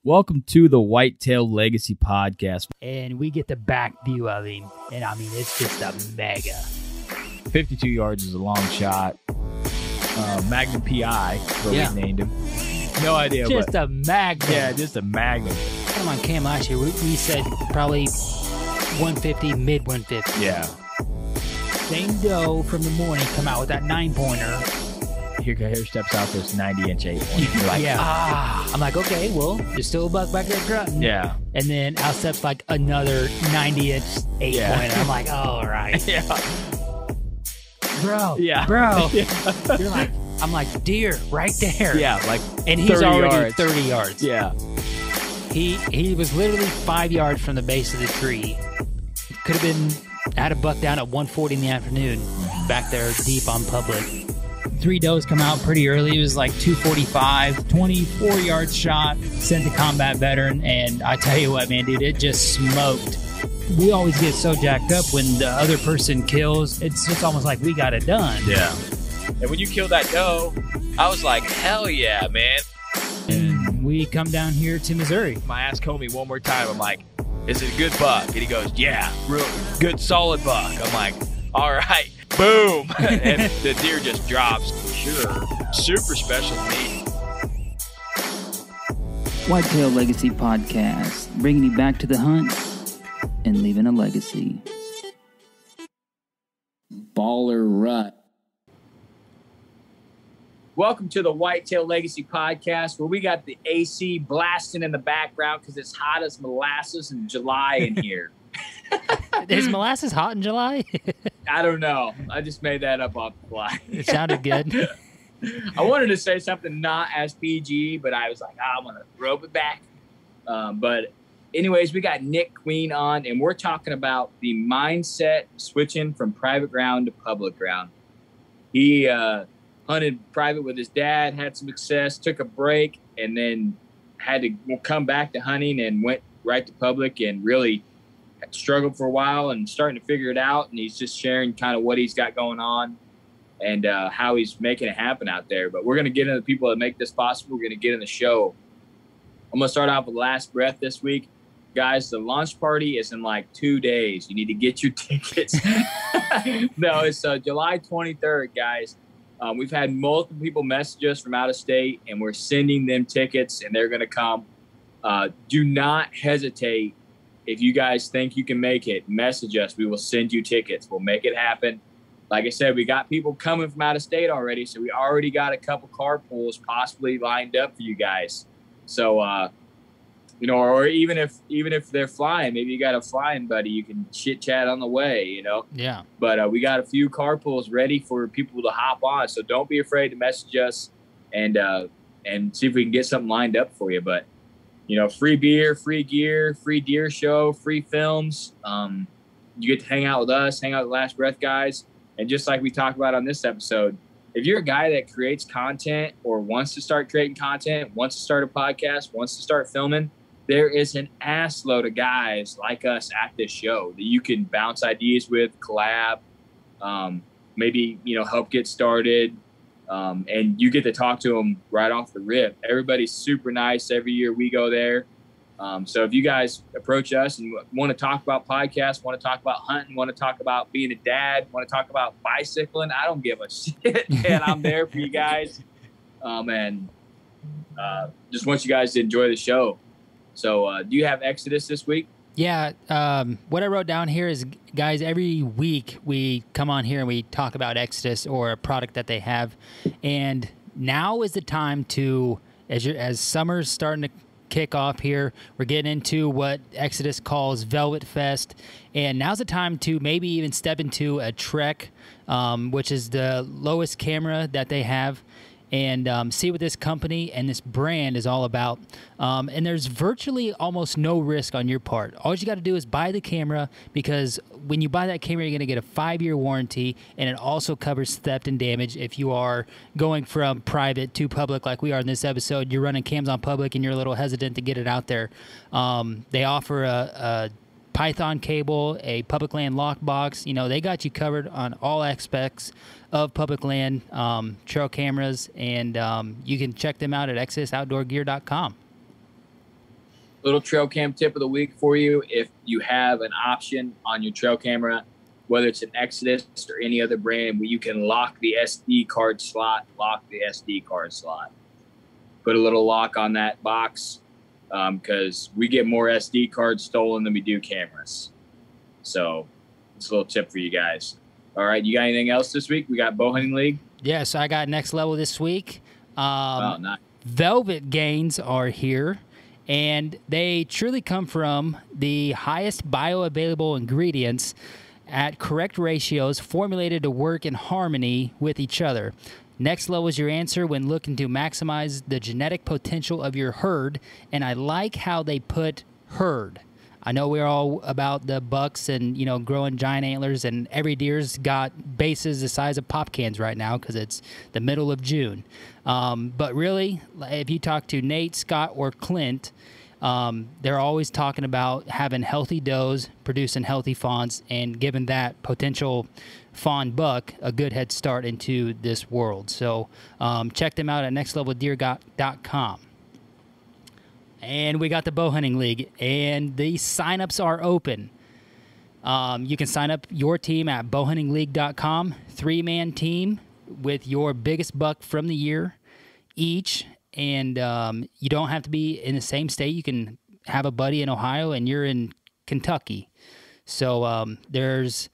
Welcome to the Whitetail Legacy Podcast. And we get the back view of him. And I mean, it's just a mega. 52 yards is a long shot. Magnum PI is what we named him. No idea. Just a magnum. Yeah, just a magnum. Come on, Cam, last year we said probably 150, mid 150. Yeah. Same doe from the morning come out with that 9-pointer. Here steps out this 90-inch 8-point. You're like, I'm like, okay, well, there's still a buck back there grunting. Yeah. And then out steps like another 90-inch 8-pointer. I'm like, all right. Yeah. Bro. Yeah. Bro. Yeah. You're like, I'm like, deer, right there. Yeah, like and he's 30 already yards. 30 yards. Yeah. He was literally 5 yards from the base of the tree. Could have been, had a buck down at 1:40 in the afternoon, back there deep on public. 3 does come out pretty early. It was like 245, 24-yard shot, sent to combat veteran, and I tell you what, man, dude, it just smoked. We always get so jacked up when the other person kills. It's just almost like we got it done. Yeah. And when you killed that doe, I was like, hell yeah, man. And we come down here to Missouri. I asked Comey one more time, I'm like, is it a good buck? And he goes, yeah, real good, solid buck. I'm like, all right, boom. And the deer just drops. Sure. Super special meat. Whitetail Legacy Podcast, bringing you back to the hunt and leaving a legacy. Baller Rut. Welcome to the Whitetail Legacy Podcast, where we got the AC blasting in the background because it's hot as molasses in July in here. Is molasses hot in July? I don't know. I just made that up off the fly. It sounded good. I wanted to say something not as PG, but I was like, I'm going to rope it back. But anyways, we got Nick Queen on, and we're talking about the mindset switching from private ground to public ground. He hunted private with his dad, had some success, took a break, and then had to come back to hunting and went right to public and really struggled for a while and starting to figure it out. And he's just sharing kind of what he's got going on and how he's making it happen out there. But we're going to get into the people that make this possible. We're going to get in the show. I'm going to start off with Last Breath this week. Guys, the launch party is in like 2 days. You need to get your tickets. No, it's July 23rd, guys. We've had multiple people message us from out of state, and we're sending them tickets, and they're going to come. Do not hesitate. If you guys think you can make it, message us. We will send you tickets. We'll make it happen. Like I said, we got people coming from out of state already, so we already got a couple carpools possibly lined up for you guys. So, or even if they're flying, maybe you got a flying buddy, you can chit chat on the way, Yeah. But we got a few carpools ready for people to hop on, so don't be afraid to message us and see if we can get something lined up for you. But free beer, free gear, free deer show, free films. You get to hang out with us, hang out with Last Breath guys. And just like we talked about on this episode, if you're a guy that creates content or wants to start creating content, wants to start a podcast, wants to start filming, there is an ass load of guys like us at this show that you can bounce ideas with, collab, maybe, help get started. And you get to talk to them right off the rip. Everybody's super nice every year we go there. So if you guys approach us and want to talk about podcasts, want to talk about hunting, want to talk about being a dad, want to talk about bicycling, I don't give a shit. And I'm there for you guys. And just want you guys to enjoy the show. So do you have Exodus this week? Yeah. What I wrote down here is, guys, every week we come on here and we talk about Exodus or a product that they have. And now is the time to, as summer's starting to kick off here, we're getting into what Exodus calls Velvet Fest. And now's the time to maybe even step into a Trek, which is the lowest camera that they have, and see what this company and this brand is all about. And there's virtually almost no risk on your part. All you got to do is buy the camera, because when you buy that camera, you're going to get a 5-year warranty, and it also covers theft and damage. If you are going from private to public like we are in this episode, you're running cams on public and you're a little hesitant to get it out there. They offer a Python cable, a public land lockbox. They got you covered on all aspects of public land trail cameras, and you can check them out at exodusoutdoorgear.com. Little trail cam tip of the week for you. If you have an option on your trail camera, whether it's an Exodus or any other brand, where you can lock the SD card slot, Put a little lock on that box, because we get more SD cards stolen than we do cameras. So it's a little tip for you guys. All right, you got anything else this week? We got Bow Hunting League. Yeah, so I got Next Level this week. Nice. Velvet gains are here, and they truly come from the highest bioavailable ingredients at correct ratios formulated to work in harmony with each other. Next Level is your answer when looking to maximize the genetic potential of your herd, and I like how they put herd. I know we're all about the bucks and, growing giant antlers, and every deer's got bases the size of pop cans right now because it's the middle of June. But really, if you talk to Nate, Scott, or Clint, they're always talking about having healthy does, producing healthy fawns, and giving that potential fawn buck a good head start into this world. So check them out at nextleveldeer.com. And we got the Bow Hunting League, and the signups are open. You can sign up your team at bowhuntingleague.com. 3-man team with your biggest buck from the year each. And you don't have to be in the same state. You can have a buddy in Ohio and you're in Kentucky. So there's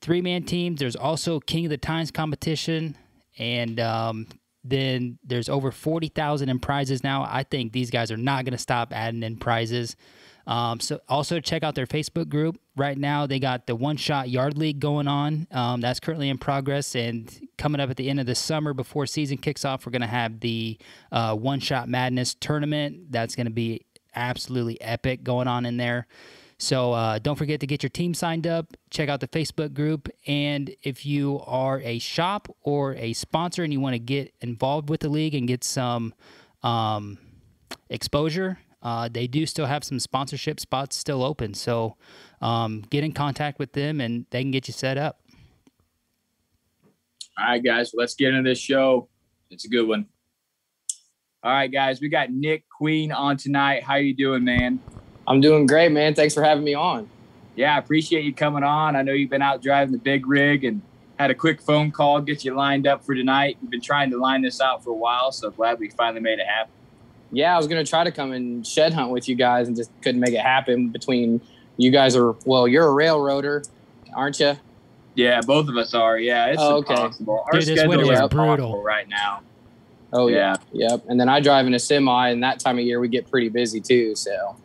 3-man teams. There's also King of the Tines competition. And then there's over 40,000 in prizes now. I think these guys are not going to stop adding in prizes. So also check out their Facebook group. Right now they got the One-Shot Yard League going on. That's currently in progress, and coming up at the end of the summer before season kicks off, we're going to have the One-Shot Madness tournament. That's going to be absolutely epic going on in there. So don't forget to get your team signed up. Check out the Facebook group. And if you are a shop or a sponsor and you want to get involved with the league and get some exposure, they do still have some sponsorship spots still open. So get in contact with them and they can get you set up. All right, guys, let's get into this show. It's a good one. All right, guys, we got Nick Queen on tonight. How you doing, man? I'm doing great, man. Thanks for having me on. Yeah, I appreciate you coming on. I know you've been out driving the big rig and had a quick phone call, get you lined up for tonight. You've been trying to line this out for a while, so glad we finally made it happen. Yeah, I was going to try to come and shed hunt with you guys and just couldn't make it happen between you guys you're a railroader, aren't you? Yeah, both of us are. Yeah, it's impossible. Our schedule is brutal right now. Oh, yeah. Yep. And then I drive in a semi, and that time of year we get pretty busy too, so.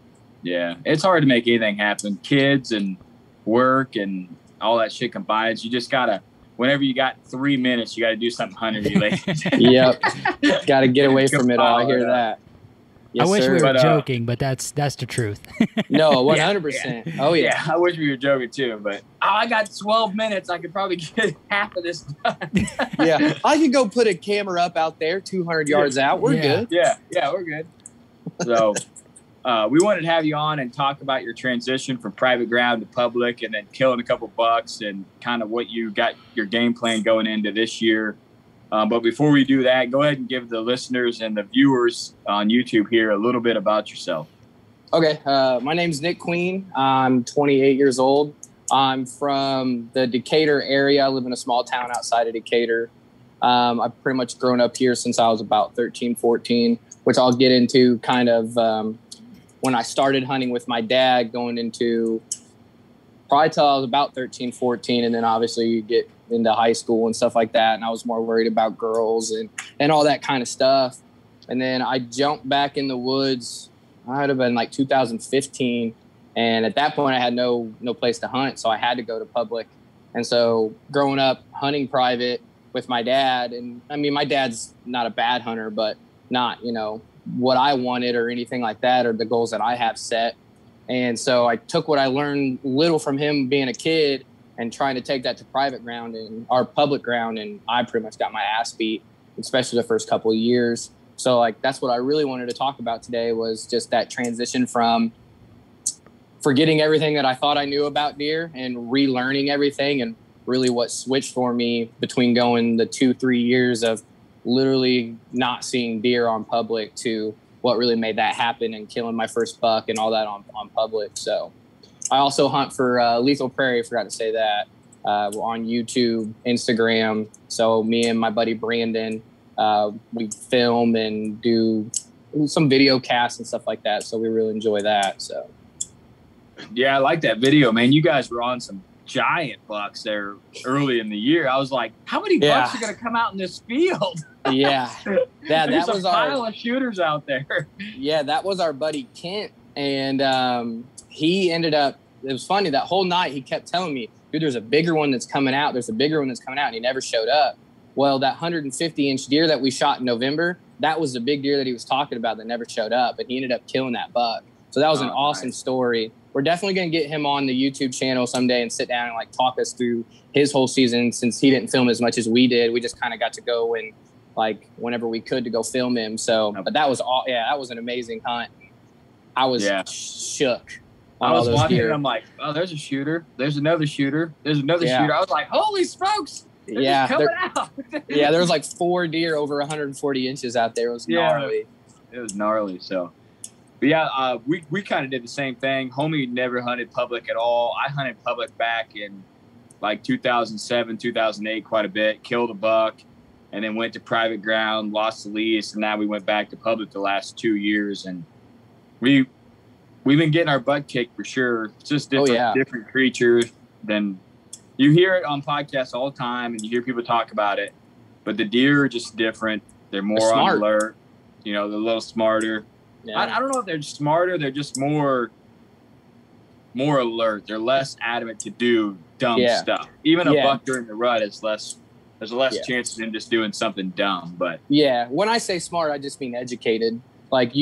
Yeah, it's hard to make anything happen. Kids and work and all that shit combined. You just got to, whenever you got 3 minutes, you got to do something hunting related. Yep. Got to get away from it all. I hear that. Yes, I wish we were joking, but that's the truth. No, 100%. Yeah. Oh, yeah. I wish we were joking too, but I got 12 minutes. I could probably get half of this done. Yeah, I could go put a camera up out there 200 yards out. We're good. Yeah, we're good. So we wanted to have you on and talk about your transition from private ground to public and then killing a couple bucks and kind of what you got your game plan going into this year. But before we do that, go ahead and give the listeners and the viewers on YouTube here a little bit about yourself. Okay. My name's Nick Queen. I'm 28 years old. I'm from the Decatur area. I live in a small town outside of Decatur. I've pretty much grown up here since I was about 13, 14, which I'll get into kind of when I started hunting with my dad going into probably till I was about 13, 14. And then obviously you get into high school and stuff like that. And I was more worried about girls and all that kind of stuff. And then I jumped back in the woods. I'd have been like 2015. And at that point I had no place to hunt. So I had to go to public. And so growing up hunting private with my dad, and I mean, my dad's not a bad hunter, but not, what I wanted or anything like that, or the goals that I have set. And so I took what I learned little from him being a kid and trying to take that to private ground and our public ground. And I pretty much got my ass beat, especially the first couple of years. So like, that's what I really wanted to talk about today, was just that transition from forgetting everything that I thought I knew about deer and relearning everything, and really what switched for me between going the 2-3 years of literally not seeing deer on public to what really made that happen and killing my first buck and all that on public. So I also hunt for Lethal Prairie. I forgot to say that. We're on YouTube, Instagram. So me and my buddy Brandon, we film and do some video casts and stuff like that. So we really enjoy that. So yeah, I like that video, man. You guys were on some giant bucks there early in the year. I was like, how many bucks are going to come out in this field? Yeah. There's a pile of shooters out there. Yeah, that was our buddy Kent. And he ended up, it was funny, that whole night he kept telling me, dude, there's a bigger one that's coming out. There's a bigger one that's coming out. And he never showed up. Well, that 150-inch deer that we shot in November, that was the big deer that he was talking about that never showed up. And he ended up killing that buck. So that was an awesome story. We're definitely going to get him on the YouTube channel someday and sit down and like talk us through his whole season, since he didn't film as much as we did. We just kind of got to go and like whenever we could to go film him. So, but that was all. Yeah, that was an amazing hunt. I was shook. I was watching it. I'm like, oh, there's a shooter. There's another shooter. There's another shooter. I was like, holy smokes. They're just coming out. Yeah, there was like 4 deer over 140 inches out there. It was gnarly. It was gnarly. So, but yeah, we kind of did the same thing. Homie never hunted public at all. I hunted public back in like 2007, 2008 quite a bit. Killed a buck, and then went to private ground, lost the lease, and now we went back to public the last 2 years. And we've been getting our butt kicked for sure. It's just different creatures than you hear it on podcasts all the time, and you hear people talk about it. But the deer are just different. They're more on alert. You know, they're a little smarter. Yeah. I don't know if they're smarter. They're just more alert. They're less adamant to do dumb stuff. Even a buck during the rut is less. There's less chance of him just doing something dumb. But when I say smart, I just mean educated. Like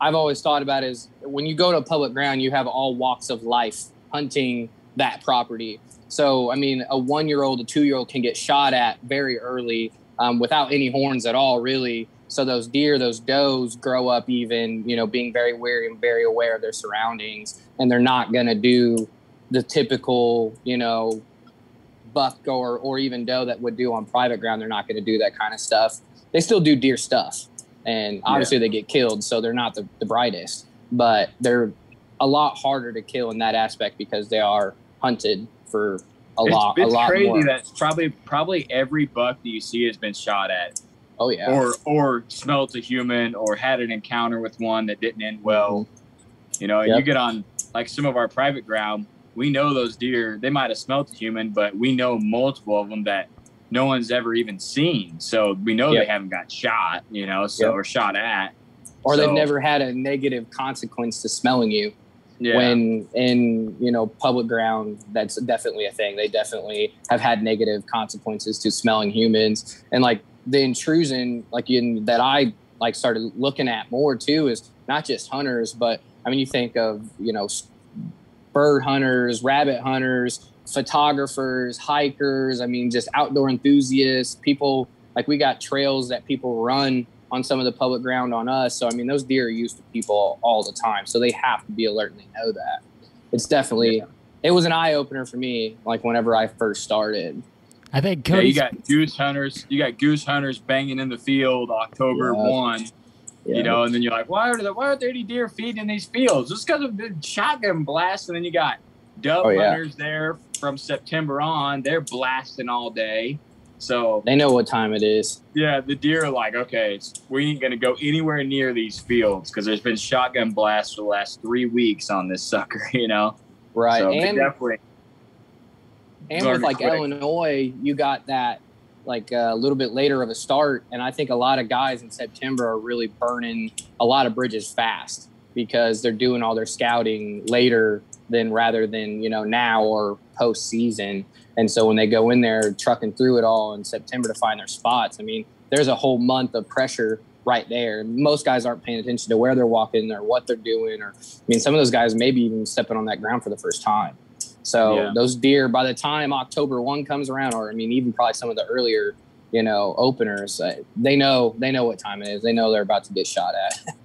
I've always thought about is when you go to public ground, you have all walks of life hunting that property. So, I mean, a 1-year-old, a 2-year-old can get shot at very early without any horns at all, really. So those deer, those does grow up even, being very wary and very aware of their surroundings. And they're not going to do the typical, buck or even doe that would do on private ground. They're not going to do that kind of stuff. They still do deer stuff. And obviously they get killed, so they're not the brightest. But they're a lot harder to kill in that aspect because they are hunted for a lot more. It's crazy that probably every buck that you see has been shot at. Oh yeah. Or smelt a human or had an encounter with one that didn't end well. You get on like some of our private ground, we know those deer, they might have smelt a human, but we know multiple of them that no one's ever even seen. So we know they haven't got shot, or shot at. Or they've never had a negative consequence to smelling you. Yeah. When in, public ground, that's definitely a thing. They definitely have had negative consequences to smelling humans. And like the intrusion, that I started looking at more too, is not just hunters, but I mean, you think of, bird hunters, rabbit hunters, photographers, hikers. I mean, just outdoor enthusiasts, people like we got trails that people run on some of the public ground on us. So, I mean, those deer are used to people all the time. So they have to be alert and they know that. It's definitely, it was an eye opener for me, like whenever I first started. I think Cody. You got goose hunters banging in the field October 1, and then you're like, why are there any deer feeding in these fields? Just because of the shotgun blast. And then you got dove hunters there from September on. They're blasting all day. So they know what time it is. Yeah, the deer are like, okay, we ain't going to go anywhere near these fields because there's been shotgun blasts for the last 3 weeks on this sucker, Right. So and definitely. And with like Illinois, you got that like a little bit later of a start. And I think a lot of guys in September are really burning a lot of bridges fast because they're doing all their scouting later rather than, now or postseason. And so when they go in there trucking through it all in September to find their spots, I mean, there's a whole month of pressure right there. Most guys aren't paying attention to where they're walking or what they're doing. Or, I mean, some of those guys maybe even stepping on that ground for the first time. So those deer, by the time October 1 comes around, or I mean, even probably some of the earlier, openers, they know what time it is. They know they're about to get shot at.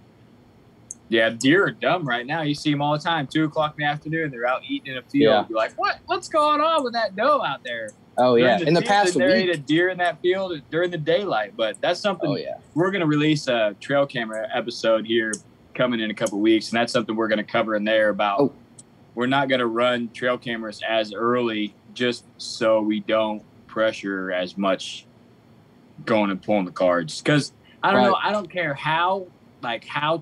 Yeah, deer are dumb right now. You see them all the time, 2:00 in the afternoon. They're out eating in a field. You're like, what's going on with that doe out there? Oh yeah. During In the past there week, ain't a deer in that field during the daylight, but that's something. Oh yeah. We're going to release a trail camera episode here coming in a couple of weeks, and that's something we're going to cover in there about. Oh. We're not going to run trail cameras as early just so we don't pressure as much going and pulling the cards. Because I don't know, I don't care how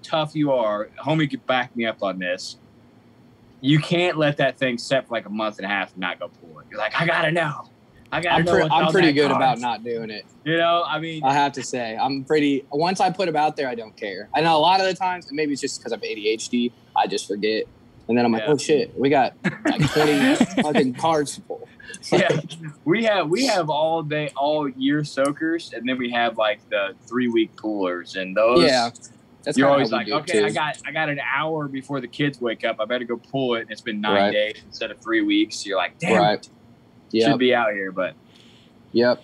tough you are. Homie could back me up on this. You can't let that thing set for like a month and a half and not go pull it. You're like, I gotta know. I'm pretty good about not doing it. You know, I mean, I have to say, once I put them out there, I don't care. I know a lot of the times, and maybe it's just because I'm ADHD, I just forget. And then I'm like, oh shit, we got like 20 fucking cards to pull. Yeah, we have all day, all year soakers, and then we have like the 3-week pullers, and those. Yeah, that's you're always like, okay, too. I got an hour before the kids wake up. I better go pull it. And it's been 9 days instead of 3 weeks. You're like, damn, should be out here, but. Yep.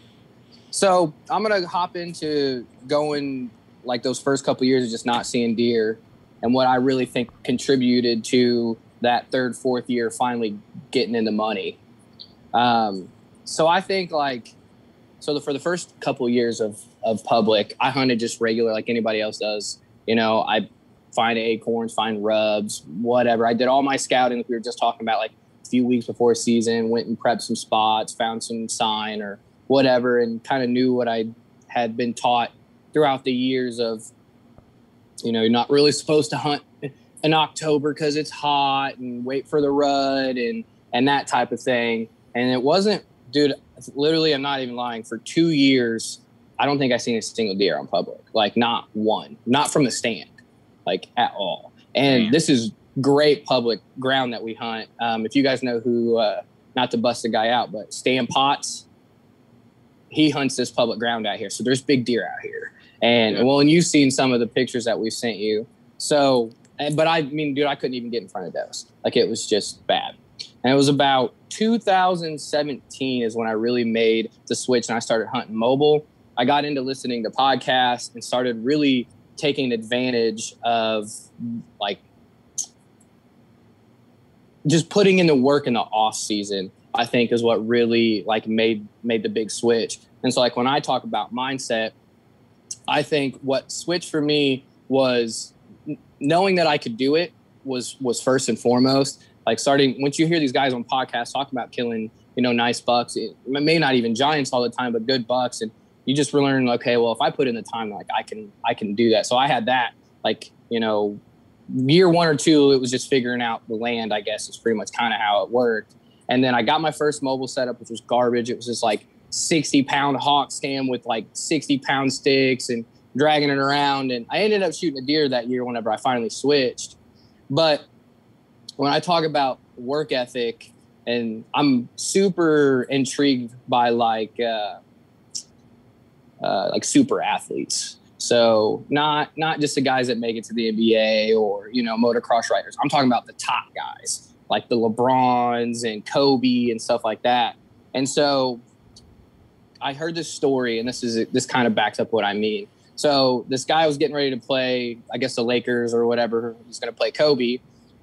So I'm gonna hop into going like those first couple of years of just not seeing deer. And what I really think contributed to that third, fourth year finally getting in the money. So I think for the first couple of years of public, I hunted just regular like anybody else does. You know, I find acorns, find rubs, whatever. I did all my scouting like we were just talking about like a few weeks before season, went and prepped some spots, found some sign or whatever, and kind of knew what I had been taught throughout the years of, you know, you're not really supposed to hunt in October because it's hot and wait for the rut and that type of thing. And it wasn't, dude, literally, I'm not even lying. For 2 years, I don't think I've seen a single deer on public. Like not one, not from the stand, like at all. And This is great public ground that we hunt. If you guys know who, not to bust the guy out, but Stan Potts, he hunts this public ground out here. So there's big deer out here. And you've seen some of the pictures that we've sent you. So, but I mean, dude, I couldn't even get in front of those. Like it was just bad. And it was about 2017 is when I really made the switch and I started hunting mobile. I got into listening to podcasts and started really taking advantage of like just putting in the work in the off season, I think is what really like made the big switch. And so like when I talk about mindset, I think what switched for me was knowing that I could do it was first and foremost. Like once you hear these guys on podcasts talking about killing, you know, nice bucks, it may not even giants all the time, but good bucks. And you just learn, okay, well, if I put in the time, like I can do that. So I had that, like, you know, year 1 or 2, it was just figuring out the land, I guess is pretty much kind of how it worked. And then I got my first mobile setup, which was garbage. It was just like 60-pound hawk stand with like 60-pound sticks and dragging it around. And I ended up shooting a deer that year whenever I finally switched. But when I talk about work ethic, and I'm super intrigued by like super athletes. So not just the guys that make it to the NBA or, you know, motocross riders. I'm talking about the top guys like the LeBrons and Kobe and stuff like that. And so I heard this story, and this kind of backs up what I mean. So this guy was getting ready to play, I guess the Lakers or whatever. He's going to play Kobe.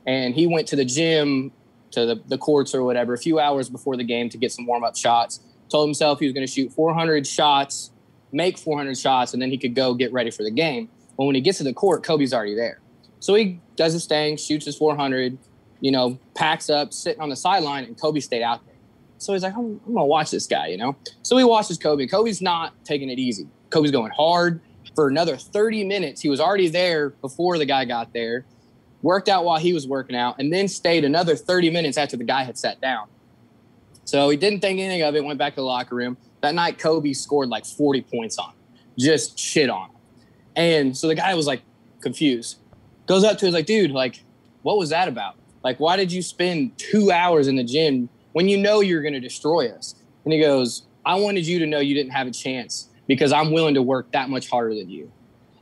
And he went to the gym, to the courts or whatever, a few hours before the game to get some warm-up shots. Told himself he was going to shoot 400 shots, make 400 shots, and then he could go get ready for the game. Well, when he gets to the court, Kobe's already there. So he does his thing, shoots his 400, you know, packs up, sitting on the sideline, and Kobe stayed out there. So he's like, I'm going to watch this guy, you know. So he watches Kobe. Kobe's not taking it easy. Kobe's going hard. For another 30 minutes, he was already there before the guy got there, worked out while he was working out, and then stayed another 30 minutes after the guy had sat down. So he didn't think anything of it, went back to the locker room. That night, Kobe scored like 40 points on him, just shit on him. And so the guy was like confused. Goes up to him, like, dude, like, what was that about? Like, why did you spend 2 hours in the gym when you know you're going to destroy us? And he goes, I wanted you to know you didn't have a chance because I'm willing to work that much harder than you.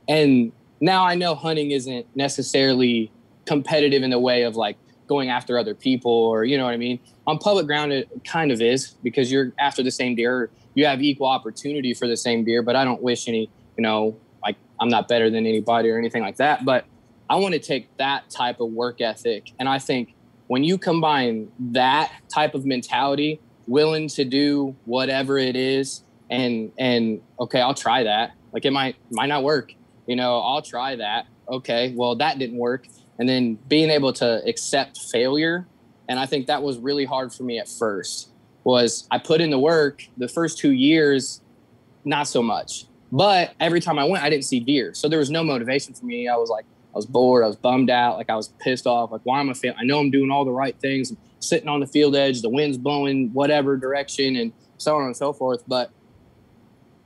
And now I know hunting isn't necessarily competitive in the way of like going after other people or, you know what I mean? On public ground, it kind of is because you're after the same deer. You have equal opportunity for the same deer, but I don't wish any, you know, like I'm not better than anybody or anything like that. But I want to take that type of work ethic. And I think when you combine that type of mentality willing to do whatever it is. And okay, I'll try that. Like it might not work, I'll try that. Okay, well, that didn't work. And then being able to accept failure. And I think that was really hard for me at first. Was I put in the work the first 2 years, not so much. But every time I went, I didn't see deer. So there was no motivation for me. I was bored. I was bummed out. Like I was pissed off. Like, why am I failing? I know I'm doing all the right things. I'm sitting on the field edge, the wind's blowing whatever direction and so on and so forth. But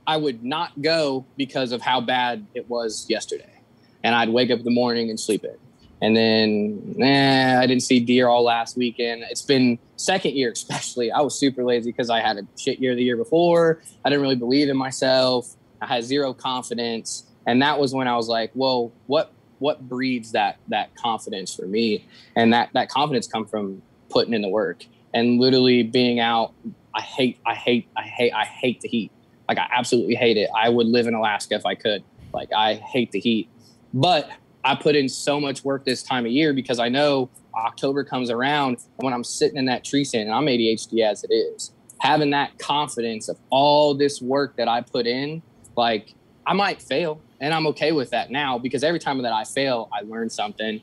I would not go because of how bad it was yesterday. And I'd wake up in the morning and sleep in. And then, I didn't see deer all last weekend. It's been second year, especially. I was super lazy because I had a shit year the year before. I didn't really believe in myself. I had zero confidence. And that was when I was like, well, what breeds that confidence for me? And that confidence come from putting in the work and literally being out. I hate the heat. Like I absolutely hate it. I would live in Alaska if I could. Like I hate the heat, but I put in so much work this time of year because I know October comes around and when I'm sitting in that tree stand, and I'm ADHD as it is, having that confidence of all this work that I put in, like I might fail and I'm okay with that now because every time that I fail, I learn something,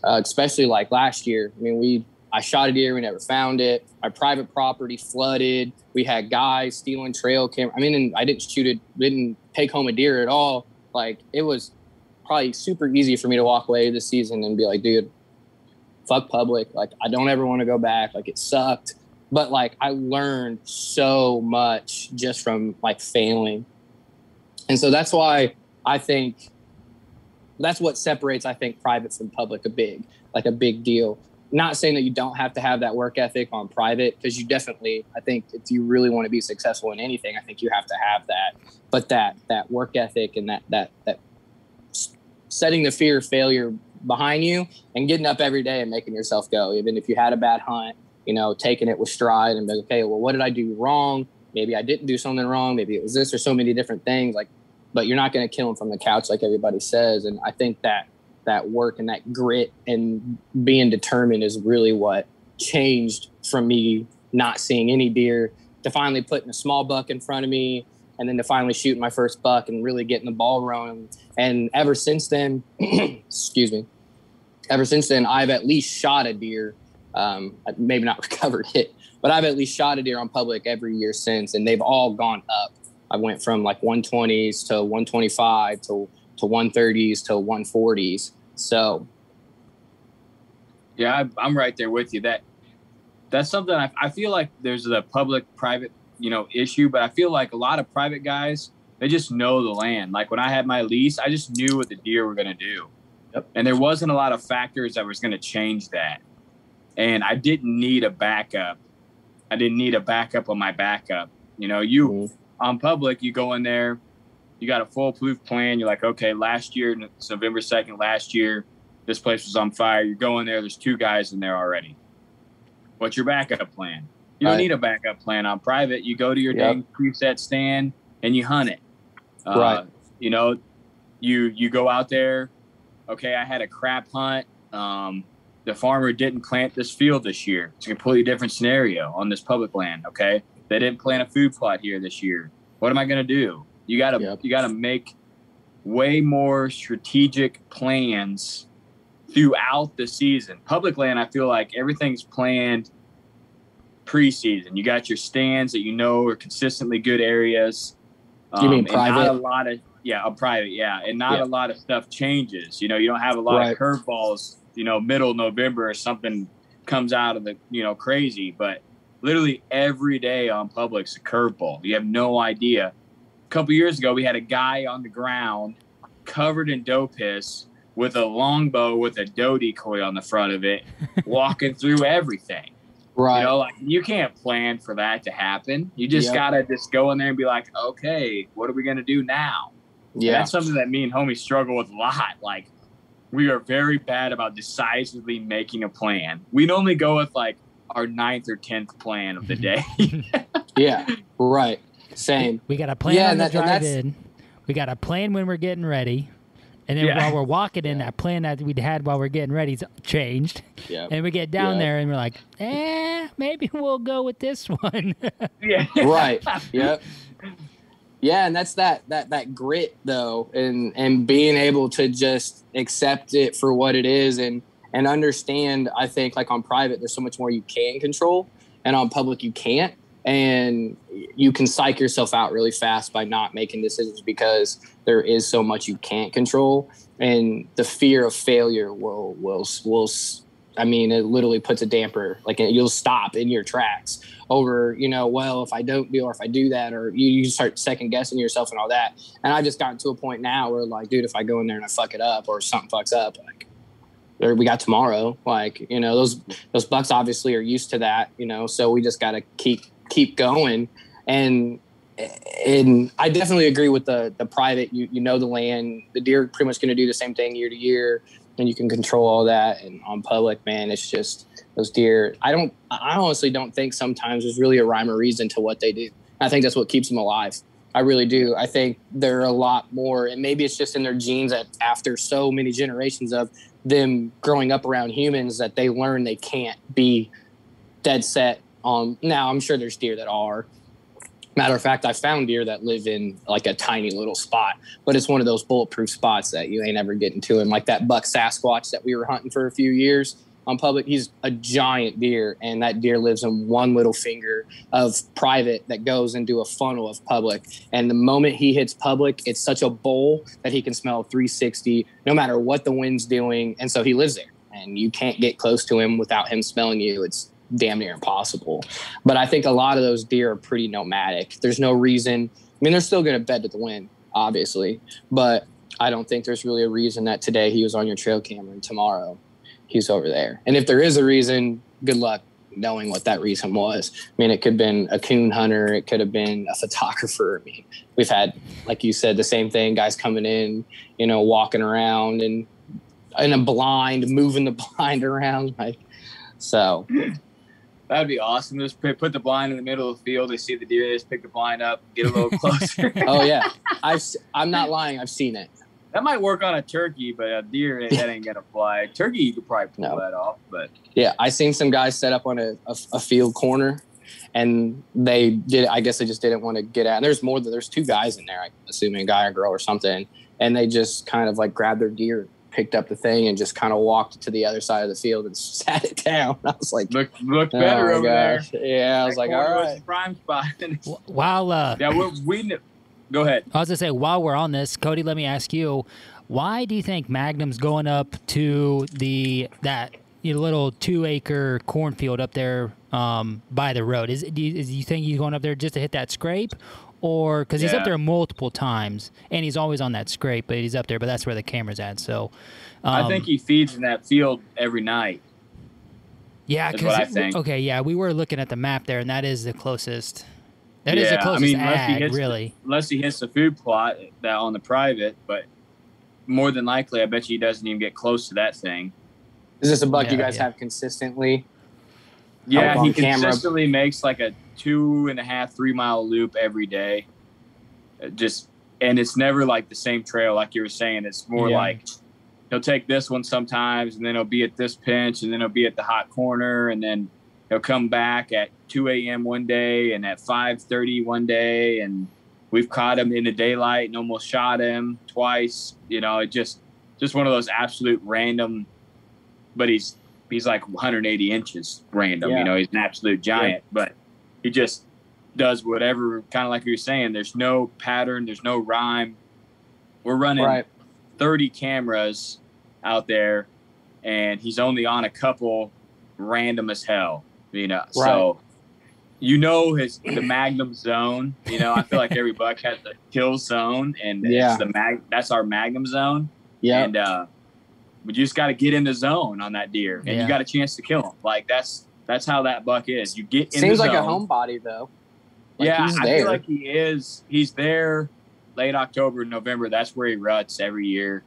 especially like last year. I mean, I shot a deer. We never found it. My private property flooded. We had guys stealing trail camera. I mean, and I didn't didn't take home a deer at all. Like it was probably super easy for me to walk away this season and be like, dude, fuck public. Like, I don't ever want to go back. Like, it sucked. But, like, I learned so much just from, like, failing. And so that's why I think that's what separates, I think, private from public a big deal. Not saying that you don't have to have that work ethic on private, because you definitely, I think if you really want to be successful in anything, I think you have to have that. But that work ethic and that setting the fear of failure behind you and getting up every day and making yourself go, even if you had a bad hunt, taking it with stride and be like, okay, well, what did I do wrong? Maybe I didn't do something wrong. Maybe it was this or so many different things. Like, but you're not going to kill them from the couch like everybody says. And I think that work and that grit and being determined is really what changed from me not seeing any deer to finally putting a small buck in front of me, and then to finally shooting my first buck and really getting the ball rolling. And ever since then, I've at least shot a deer. Maybe not recovered it, but I've at least shot a deer on public every year since, and they've all gone up. I went from like 120s to 125 to 130s to 140s. So, yeah, I'm right there with you. That's something I feel like there's a public-private issue, but I feel like a lot of private guys, they just know the land. Like when I had my lease, I just knew what the deer were going to do. Yep. And there wasn't a lot of factors that was going to change that. And I didn't need a backup. I didn't need a backup on my backup. On public, you go in there, you got a foolproof plan. You're like, okay, last year, it's November 2nd, this place was on fire. You go in there, there's 2 guys in there already. What's your backup plan? You don't need a backup plan on private. You go to your dang preset stand and you hunt it. Right. You go out there. Okay, I had a crap hunt. The farmer didn't plant this field this year. It's a completely different scenario on this public land. Okay, they didn't plant a food plot here this year. What am I going to do? You gotta make way more strategic plans throughout the season. Public land, I feel like everything's planned preseason. You got your stands that are consistently good areas. You mean private? Not a lot of private, and not a lot of stuff changes. You don't have a lot of curveballs. Middle November or something comes out of the crazy, but literally every day on public's a curveball. You have no idea. A couple years ago, we had a guy on the ground covered in doe piss with a longbow with a doe decoy on the front of it, walking through everything. Right. You can't plan for that to happen. You just gotta just go in there and be like, okay, what are we gonna do now? Yeah, and that's something that me and homie struggle with a lot. Like, we are very bad about decisively making a plan. We'd only go with like our 9th or 10th plan of the day. Yeah, right. Same. We got a plan on the drive-in. We got a plan when we're getting ready. And then while we're walking in, that plan that we'd had while we're getting ready's changed. Yeah. And we get down there and we're like, maybe we'll go with this one. Yeah. Right. Yep. Yeah, and that's that grit though, and being able to just accept it for what it is and understand. I think like on private, there's so much more you can control, and on public you can't. And you can psych yourself out really fast by not making decisions because there is so much you can't control. And the fear of failure will I mean, it literally puts a damper, like you'll stop in your tracks over, well, if I don't do, or if I do that, or you start second guessing yourself and all that. And I've just gotten to a point now where like, dude, if I go in there and I fuck it up or something fucks up, like we got tomorrow, like, those bucks obviously are used to that, so we just got to keep going. And I definitely agree with the private, you know, the land, the deer are pretty much going to do the same thing year to year, and you can control all that. And on public, man, it's just those deer. I honestly don't think sometimes there's really a rhyme or reason to what they do. I think that's what keeps them alive. I really do. I think they're a lot more, and maybe it's just in their genes that after so many generations of them growing up around humans that they learn they can't be dead set on. Now, I'm sure there's deer that are. Matter of fact, I found deer that live in like a tiny little spot, but it's one of those bulletproof spots that you ain't ever getting to. And like that buck Sasquatch that we were hunting for a few years on public, he's a giant deer, and that deer lives in one little finger of private that goes into a funnel of public. And the moment he hits public, it's such a bowl that he can smell 360 no matter what the wind's doing. And so he lives there, and you can't get close to him without him smelling you. It's damn near impossible. But I think a lot of those deer are pretty nomadic. There's no reason. I mean, they're still going to bed to the wind, obviously, but I don't think there's really a reason that today he was on your trail camera and tomorrow he's over there. And if there is a reason, good luck knowing what that reason was. I mean, it could have been a coon hunter. It could have been a photographer. I mean, we've had, like you said, the same thing, guys coming in, walking around and in a blind, moving the blind around. So that'd be awesome. Just put the blind in the middle of the field. They see the deer. They just pick the blind up, get a little closer. Oh yeah, I'm not lying. I've seen it. That might work on a turkey, but a deer that ain't gonna fly. Turkey, you could probably pull that off. But yeah, I seen some guys set up on a field corner, and they did. I guess they just didn't want to get out. And there's two guys in there, I'm assuming a guy or girl or something, and they just kind of like grabbed their deer, picked up the thing, and just kind of walked to the other side of the field and sat it down. I was like, look better over there. Yeah, I was like, all right, prime spot. While we go ahead. I was gonna say, while we're on this, Cody, let me ask you, why do you think Magnum's going up to that little 2-acre cornfield up there by the road? Do you think he's going up there just to hit that scrape? Or because he's up there multiple times, and he's always on that scrape, but he's up there, but that's where the camera's at. So I think he feeds in that field every night. Yeah, because okay, yeah, we were looking at the map there, and that is the closest. That is the closest really. Unless he hits the food plot that on the private, but more than likely, I bet you he doesn't even get close to that thing. Is this a buck you guys have consistently? Yeah, he consistently makes like a 2.5-3 mile loop every day. And it's never like the same trail, like you were saying. It's more like he'll take this one sometimes, and then he'll be at this pinch, and then he'll be at the hot corner, and then he'll come back at 2 a.m. one day and at 5:30 one day, and we've caught him in the daylight and almost shot him twice. Just one of those absolute random, but he's like 180 inches random. He's an absolute giant, but he just does whatever, kind of like you were saying. There's no pattern. There's no rhyme. We're running 30 cameras out there, and he's only on a couple random as hell, so the Magnum zone. I feel like every buck has a kill zone, and it's that's our Magnum zone. Yeah. And we just got to get in the zone on that deer, and you got a chance to kill him. Like that's how that buck is. You get in Seems the zone. Like a homebody though. Like I feel like he is. He's there late October, November. That's where he ruts every year.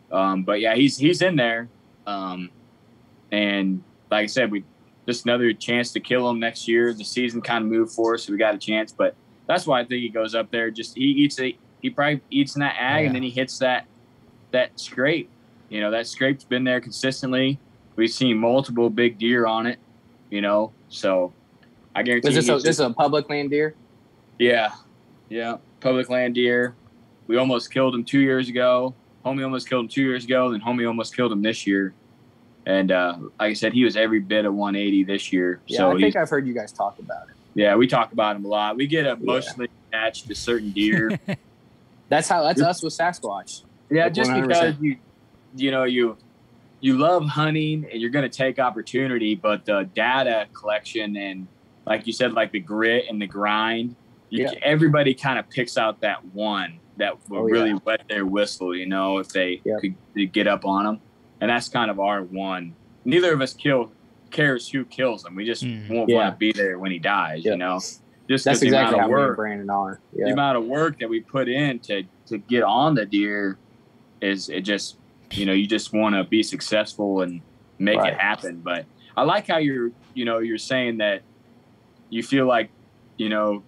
But yeah, he's in there. And like I said, we just another chance to kill him next year. The season kind of moved for us, so we got a chance. But that's why I think he goes up there. Just he probably eats in that ag, and then he hits that that scrape. You know, that scrape's been there consistently. We've seen multiple big deer on it, you know, so I guarantee this is a public land deer? Yeah. Public land deer. We almost killed him 2 years ago. Homie almost killed him 2 years ago. Then homie almost killed him this year. And like I said, he was every bit of 180 this year. Yeah, so I think I've heard you guys talk about it. Yeah, we talk about him a lot. We get emotionally attached to certain deer. That's us with Sasquatch. Yeah, like just 100%. because you love hunting and you're going to take opportunity, but the data collection and like you said, like the grit and the grind, everybody kind of picks out that one that will really wet their whistle, you know, if they could get up on them. And that's kind of our one. Neither of us cares who kills him. We just won't want to be there when he dies, you know. Just that's the exactly amount how of me and work, Brandon are. Yeah. the amount of work that we put in to get on the deer is it just, you know, you just want to be successful and make it happen. But I like how you're saying that you feel like, you know,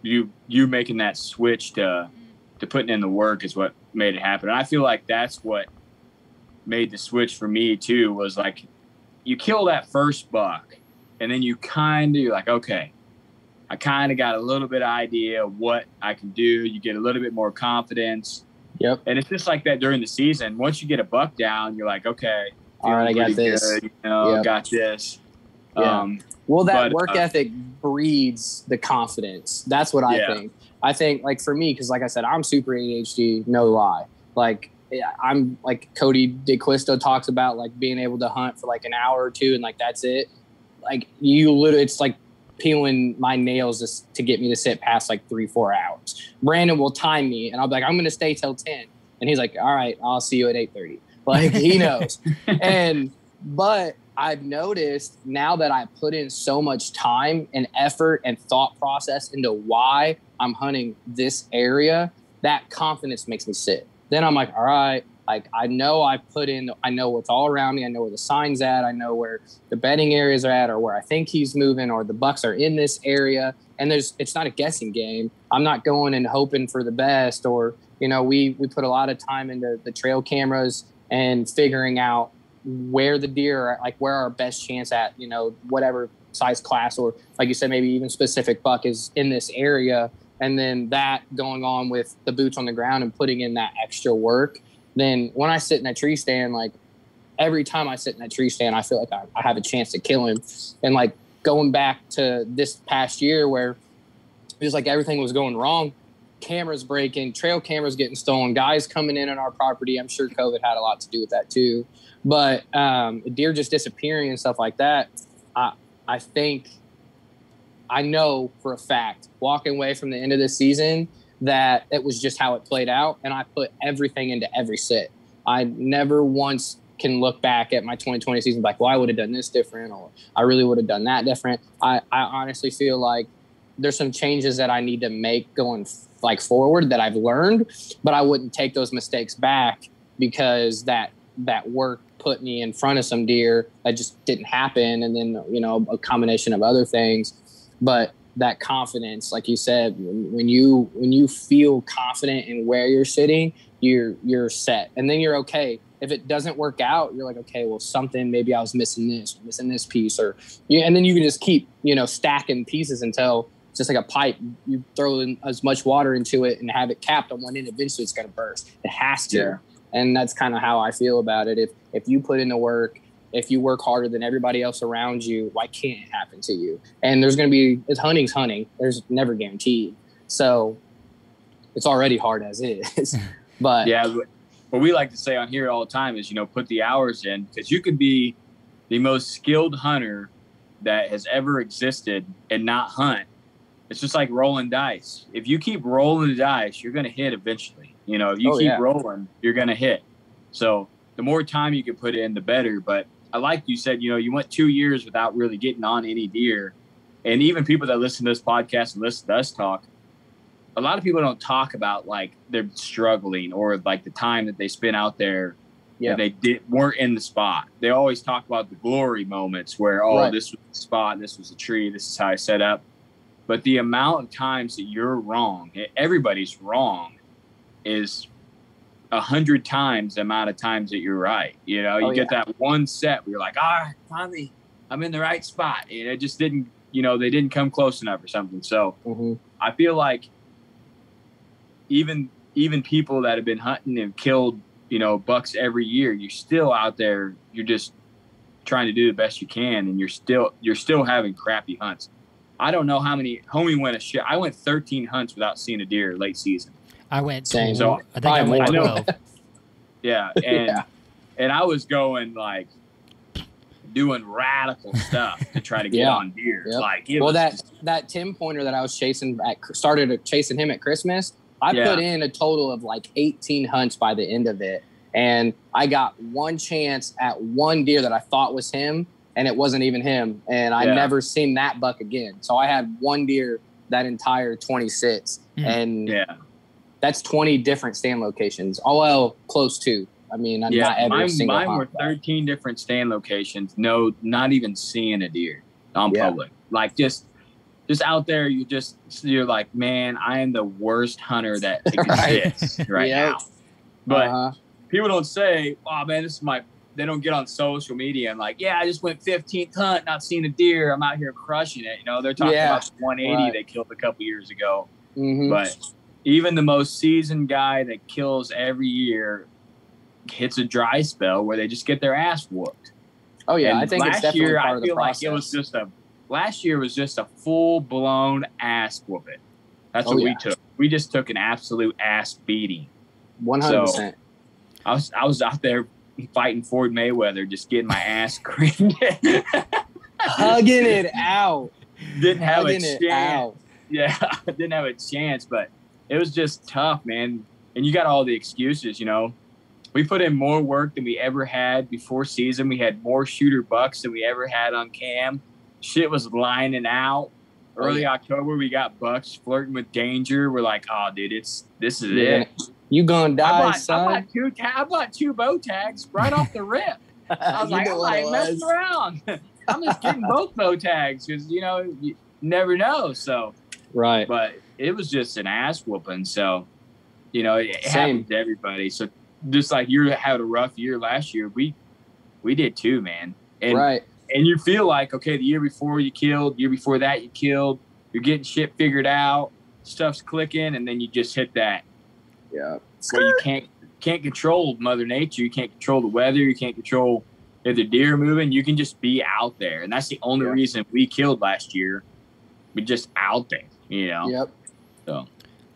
you making that switch to putting in the work is what made it happen. And I feel like that's what made the switch for me too, was like you kill that first buck and then you're like, okay, I kind of got a little bit of idea of what I can do. You get a little bit more confidence. Yep. And it's just like that during the season. Once you get a buck down, you're like, okay, all right, I got this. Good, you know, got this. Yeah. Well, that work ethic breeds the confidence. That's what I think. I think, like, for me, because like I said, I'm super ADHD, no lie. Like, I'm like Cody DeQuisto talks about, like, being able to hunt for like an hour or two and like that's it. Like, it's like peeling my nails just to get me to sit past like 3-4 hours. Brandon will time me and I'll be like, I'm going to stay till 10. And he's like, all right, I'll see you at 8:30. Like, he knows. But I've noticed now that I put in so much time and effort and thought process into why I'm hunting this area, that confidence makes me sit. Then I'm like, all right, like I know what's all around me. I know where the sign's at. I know where the bedding areas are at or where I think he's moving or the bucks are in this area. And it's not a guessing game. I'm not going and hoping for the best or, you know, we put a lot of time into the trail cameras and figuring out where the deer are, like where our best chance at, you know, whatever size class or like you said, maybe even specific buck is in this area. And then that going on with the boots on the ground and putting in that extra work. Then when I sit in that tree stand, like every time I sit in that tree stand, I feel like I have a chance to kill him. And like going back to this past year where it was like everything was going wrong, cameras breaking, trail cameras getting stolen, guys coming in on our property. I'm sure COVID had a lot to do with that too. But deer just disappearing and stuff like that. I think I know for a fact walking away from the end of the season that it was just how it played out. And I put everything into every sit. I never once can look back at my 2020 season like, well, I would have done this different or I really would have done that different. I honestly feel like there's some changes that I need to make going like forward that I've learned, but I wouldn't take those mistakes back because that work put me in front of some deer that just didn't happen. And then, you know, a combination of other things, but that confidence, like you said, when you feel confident in where you're sitting, you're set, and then you're okay. If it doesn't work out, you're like, okay, well, maybe I was missing this piece, and then you can just keep, you know, stacking pieces until it's just like a pipe. You throw in as much water into it and have it capped on one end. Eventually, it's going to burst. It has to, and that's kind of how I feel about it. If you put in the work. If you work harder than everybody else around you, why can't it happen to you? And there's going to be, hunting's hunting. There's never guaranteed. So it's already hard as is. But yeah, what we like to say on here all the time is, you know, put the hours in, because you could be the most skilled hunter that has ever existed and not hunt. It's just like rolling dice. If you keep rolling the dice, you're going to hit eventually. You know, if you keep rolling, you're going to hit. So the more time you can put in, the better. But I like you said, you know, you went 2 years without really getting on any deer. And even people that listen to this podcast and listen to us talk, a lot of people don't talk about like they're struggling or like the time that they spent out there that they weren't in the spot. They always talk about the glory moments where, this was the spot, this was a tree, this is how I set up. But the amount of times that you're wrong, everybody's wrong, is 100 times the amount of times that you're right. You know, you get that one set where you're like, all right, finally, I'm in the right spot. And it just didn't, they didn't come close enough or something. So I feel like even people that have been hunting and killed, bucks every year, you're still out there. You're just trying to do the best you can, and you're still having crappy hunts. I don't know how many. Homie went I went 13 hunts without seeing a deer late season. I went. Same. So I think I went 12. Yeah, and I was going like doing radical stuff to try to get on deer. Yep. Like that 10-pointer that I was chasing started chasing him at Christmas. I put in a total of like 18 hunts by the end of it, and I got one chance at one deer that I thought was him, and it wasn't even him, and I never seen that buck again. So I had one deer that entire 26, and that's 20 different stand locations. Oh, well, close to. I mean, not every single mine were 13 different stand locations. No, not even seeing a deer on public. Like just out there, you're like, man, I am the worst hunter that exists right now. But people don't say, oh man, they don't get on social media and like, I just went 15th hunt, not seeing a deer. I'm out here crushing it. They're talking about the 180 they killed a couple years ago. But even the most seasoned guy that kills every year hits a dry spell where they just get their ass whooped. Oh yeah, and I think it's definitely part of the process. Like it was last year was just a full blown ass whooping. That's what we took. We just took an absolute ass beating. 100%. So I was out there fighting Floyd Mayweather, just getting my ass creamed. Hugging it out. Didn't have a chance. Yeah, didn't have a chance, but it was just tough, man. And you got all the excuses, We put in more work than we ever had before season. We had more shooter bucks than we ever had on cam. Shit was lining out. Early October, we got bucks flirting with danger. We're like, oh, dude, this is it. You gonna die, son. I bought 2 bow tags right off the rip. I was like, I'm not messing around. I'm just getting both bow tags because, you never know. So, right. But it was just an ass whooping. So, it happens to everybody. So, just like you had a rough year last year, we did too, man. And, and you feel like, okay, the year before you killed, year before that you killed, you're getting shit figured out, stuff's clicking, and then you just hit that. Yeah. Where you can't control Mother Nature, you can't control the weather, you can't control if the deer are moving, you can just be out there. And that's the only reason we killed last year. We just out there, Yep. So.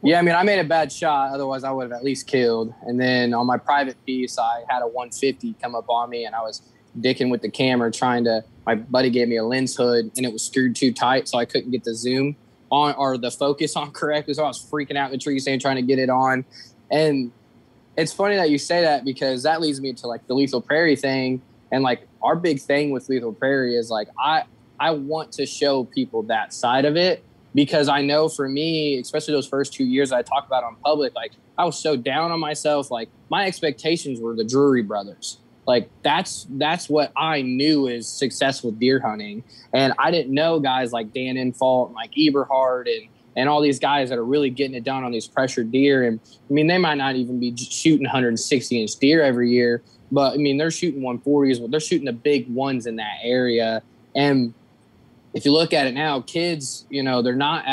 Yeah, I mean, I made a bad shot. Otherwise, I would have at least killed. And then on my private piece, I had a 150 come up on me, and I was dicking with the camera my buddy gave me a lens hood, and it was screwed too tight, so I couldn't get the zoom on or the focus on correctly. So I was freaking out in the tree stand trying to get it on. And it's funny that you say that because that leads me to like the Lethal Prairie thing. And like our big thing with Lethal Prairie is like I want to show people that side of it. Because I know for me, especially those first 2 years I talked about on public, like I was so down on myself. Like my expectations were the Drury brothers. Like that's what I knew is successful deer hunting. And I didn't know guys like Dan Infault and like Eberhard and all these guys that are really getting it done on these pressured deer. And I mean, they might not even be shooting 160-inch deer every year, but I mean, they're shooting 140s, but they're shooting the big ones in that area. And if you look at it now, kids, they're not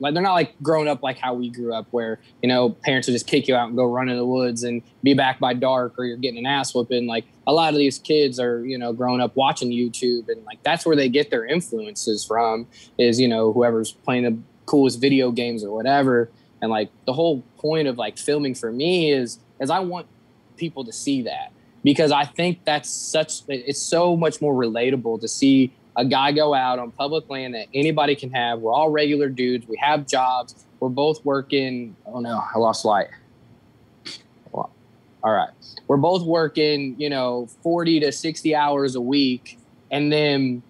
like growing up like how we grew up where, parents would just kick you out and go run in the woods and be back by dark or you're getting an ass whooping. Like a lot of these kids are, growing up watching YouTube and like that's where they get their influences from is, whoever's playing the coolest video games or whatever. And like the whole point of like filming for me is I want people to see that because I think it's so much more relatable to see a guy go out on public land that anybody can have. We're all regular dudes. We have jobs. We're both working. Oh no, I lost light. Well, all right. We're both working, 40 to 60 hours a week. And then,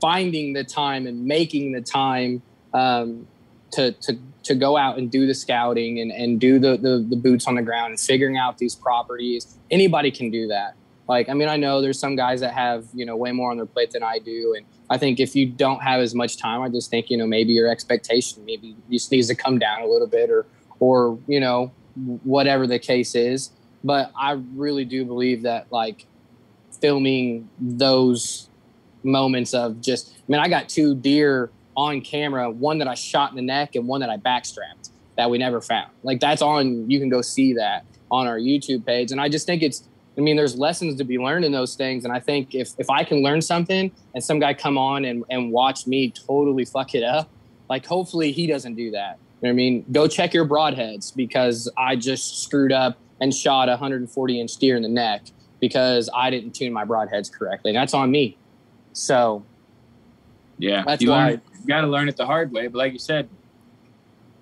finding the time and making the time to go out and do the scouting and do the boots on the ground and figuring out these properties. Anybody can do that. Like, I mean, I know there's some guys that have, way more on their plate than I do. And I think if you don't have as much time, I just think, maybe your expectation maybe just needs to come down a little bit or, whatever the case is. But I really do believe that like filming those moments of just, I mean, I got 2 deer on camera, one that I shot in the neck and one that I backstrapped that we never found. Like that's on, you can go see that on our YouTube page. And I just think there's lessons to be learned in those things. And I think if I can learn something and some guy come on and watch me totally fuck it up, like hopefully he doesn't do that. You know what I mean? Go check your broadheads because I just screwed up and shot a 140-inch deer in the neck because I didn't tune my broadheads correctly. That's on me. So yeah, that's you why got to learn it the hard way. But like you said,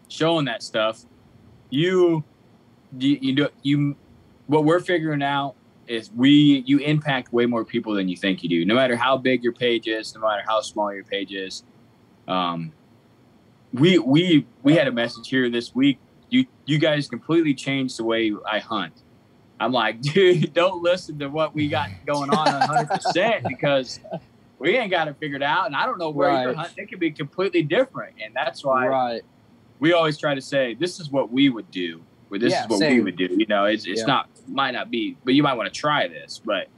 showing that stuff, what we're figuring out is you impact way more people than you think you do. No matter how big your page is, no matter how small your page is. We had a message here this week. You guys completely changed the way I hunt. I'm like, dude, don't listen to what we got going on 100% because we ain't got it figured out. And I don't know where you're hunting. It could be completely different. And that's why we always try to say, this is what we would do, or this is what we would do. You know, it's might not be, but you might want to try this. But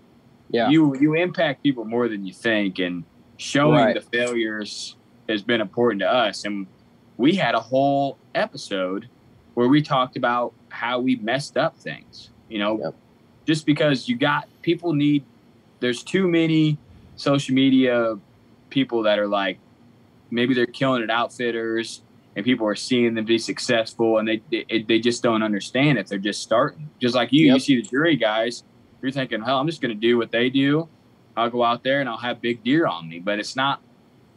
you impact people more than you think. And showing the failures has been important to us. And we had a whole episode where we talked about how we messed up things, you know, just because there's too many social media people that are like, maybe they're killing at outfitters and people are seeing them be successful and they just don't understand it. They're just starting. Just like you see the jury guys, you're thinking, hell, I'm just going to do what they do. I'll go out there and I'll have big deer on me, but it's not